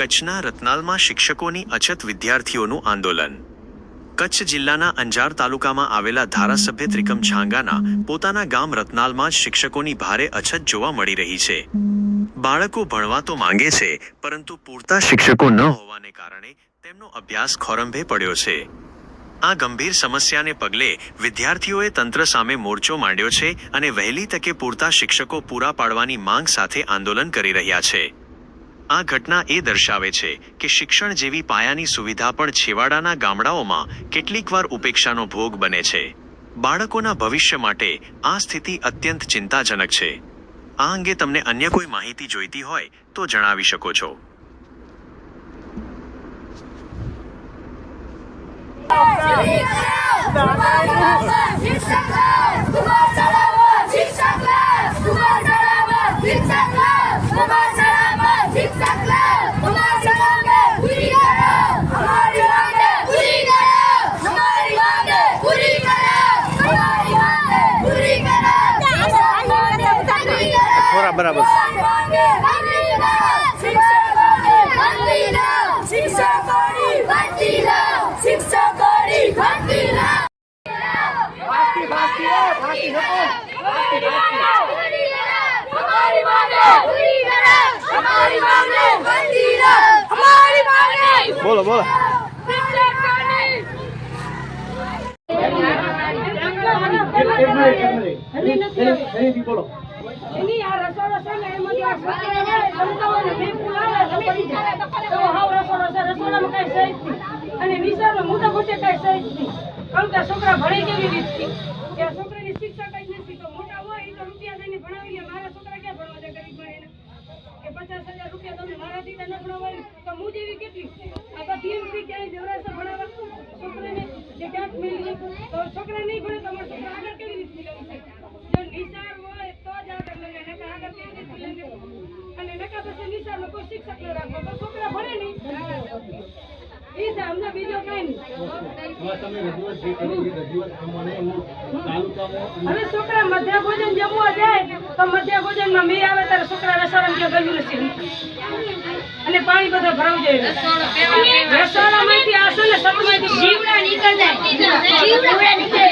કચ્છના રતનાલમાં શિક્ષકોની અછત, વિદ્યાર્થીઓનું આંદોલન। કચ્છ જિલ્લાના અંજાર તાલુકામાં આવેલા ધારાસભ્ય ત્રિકમ છાંગાના પોતાના ગામ રતનાલમાં જ શિક્ષકોની ભારે અછત જોવા મળી રહી છે। બાળકો ભણવા તો માંગે છે, પરંતુ પૂરતા શિક્ષકો ન હોવાને કારણે તેમનો અભ્યાસ ખોરંભે પડ્યો છે। આ ગંભીર સમસ્યાને પગલે વિદ્યાર્થીઓએ તંત્ર સામે મોરચો માંડ્યો છે અને વહેલી તકે પૂરતા શિક્ષકો પૂરા પાડવાની માંગ સાથે આંદોલન કરી રહ્યા છે। આ ઘટના એ દર્શાવે છે કે શિક્ષણ જેવી પાયાની સુવિધા પણ છેવાડાના ગામડાઓમાં કેટલીકવાર ઉપેક્ષાનો ભોગ બને છે। બાળકોના ભવિષ્ય માટે આ સ્થિતિ અત્યંત ચિંતાજનક છે। આ અંગે તમને અન્ય કોઈ માહિતી જોઈતી હોય તો જણાવી શકો છો। બરાબર બોલો બોલો બોલો ini rasa-rasa memang dia kawan-kawan lebih pulang pasti kalau hau rasa-rasa makai safety અને નિશાળમાં મોટા મોટે કઈ સહી કારણ કે છોકરા ભણે કેવી રીતે કે છોકરાની શિક્ષા કઈ નથી તો મોટા હોય તો રૂપિયા દઈને ભણાવી લે મારા છોકરા ક્યાં ભણવા જાય ગરીબ ભણે કે 50,000 રૂપિયા તમે મારા દીકરા ન ભણાવાય તો હું જેવી કેટલી આ બધી રૂપિયા ક્યાંય જવરાશે ભણાવવા છોકરાને જે ક્યાંક મેળવી તો છોકરા નહીં ભણે તો અમારા છોકરા આગળ કેવી રીતે મેળવી શકે જો નિશાળ હોય તો જ આગળ લગે નકા આગળ કેવી રીતે લગે અને નકા પછી નિશાળમાં કોઈ શિક્ષક ન રાખો તો છોકરા ભણે નહીં અમને બીજો કઈ હવે છોકરા મધ્ય ભોજન જમવા જાય તો મધ્ય ભોજન માં મી આવે ત્યારે છોકરા રસોડા કે ગયું નથી અને પાણી બધું ભરાવું જાય રસોડા માંથી આસો ને સતમાંથી જીવડા નીકળ જાય જીવડા નીકળે